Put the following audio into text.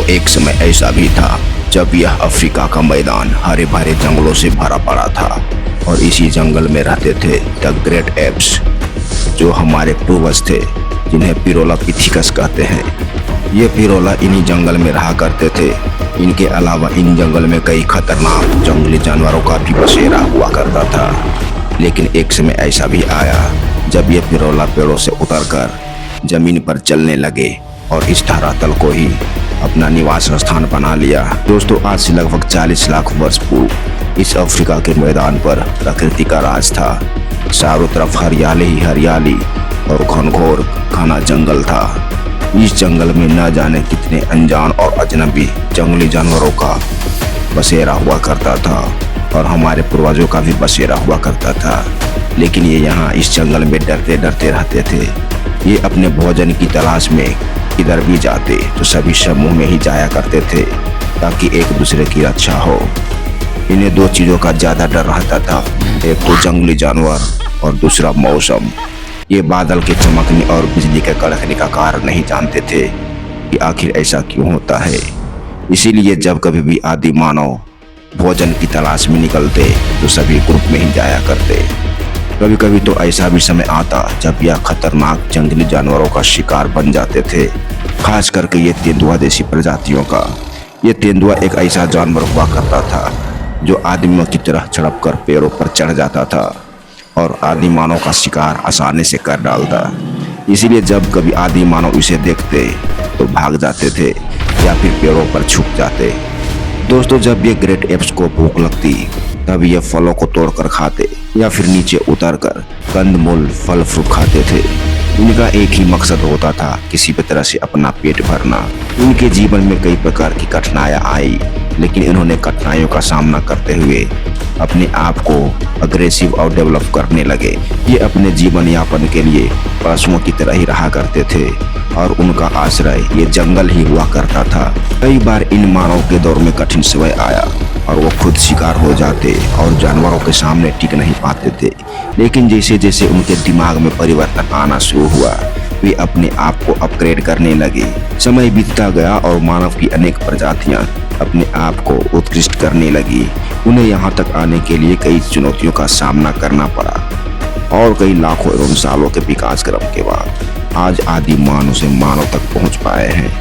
एक समय ऐसा भी था जब यह अफ्रीका का मैदान हरे भरे जंगलों से भरा पड़ा था और इसी जंगल में रहते थे द ग्रेट एप्स, जो हमारे पूर्वज थे, जिन्हें पिरोला पिथिकस कहते हैं। ये पिरोला इन्हीं जंगल में रहा करते थे। इनके अलावा इन जंगल में कई खतरनाक जंगली जानवरों का भी बसेरा हुआ करता था। लेकिन एक समय ऐसा भी आया जब ये पिरोला पेड़ों से उतरकर जमीन पर चलने लगे और इस धरातल को ही अपना निवास स्थान बना लिया। दोस्तों, आज से लगभग 40 लाख वर्ष पूर्व इस अफ्रीका के मैदान पर प्रकृति का राज था। चारों तरफ हरियाली ही हरियाली और घनघोर घना जंगल था। इस जंगल में न जाने कितने अनजान और अजनबी जंगली जानवरों का बसेरा हुआ करता था और हमारे पूर्वजों का भी बसेरा हुआ करता था। लेकिन ये यहाँ इस जंगल में डरते डरते रहते थे। ये अपने भोजन की तलाश में किधर भी जाते तो सभी समूह में ही जाया करते थे ताकि एक दूसरे की रक्षा हो। इन्हें दो चीजों का ज्यादा डर रहता था, एक तो जंगली जानवर और दूसरा मौसम। ये बादल के चमकने और बिजली के कड़कने का कारण नहीं जानते थे कि आखिर ऐसा क्यों होता है। इसीलिए जब कभी भी आदि मानव भोजन की तलाश में निकलते तो सभी ग्रुप में ही जाया करते। कभी कभी तो ऐसा भी समय आता जब यह खतरनाक जंगली जानवरों का शिकार बन जाते थे, खास करके ये तेंदुआ जैसी प्रजातियों का। ये तेंदुआ एक ऐसा जानवर हुआ करता था जो आदमियों की तरह चढ़प कर पेड़ों पर चढ़ जाता था और आदि मानव का शिकार आसानी से कर डालता। इसीलिए जब कभी आदि मानव इसे देखते तो भाग जाते थे या फिर पेड़ों पर छुप जाते। दोस्तों, जब ये ग्रेट एप्स को भूख लगती तब ये फलों को तोड़कर खाते या फिर नीचे उतरकर कंदमूल फल फ्रूट खाते थे। इनका एक ही मकसद होता था, किसी भी तरह से अपना पेट भरना। इनके जीवन में कई प्रकार की कठिनाइयां आई, लेकिन इन्होंने कठिनाइयों का सामना करते हुए अपने आप को अग्रेसिव और डेवलप करने लगे। ये अपने जीवन यापन के लिए पशुओं की तरह ही रहा करते थे और उनका आश्रय ये जंगल ही हुआ करता था। कई बार इन मानव के दौर में कठिन समय आया और वो खुद शिकार हो जाते और जानवरों के सामने टिक नहीं पाते थे। लेकिन जैसे जैसे उनके दिमाग में परिवर्तन आना शुरू हुआ, वे अपने आप को अपग्रेड करने लगे। समय बीतता गया और मानव की अनेक प्रजातियां अपने आप को उत्कृष्ट करने लगी। उन्हें यहाँ तक आने के लिए कई चुनौतियों का सामना करना पड़ा और कई लाखों एवं सालों के विकास क्रम के बाद आज आदि मानव से मानव तक पहुँच पाए हैं।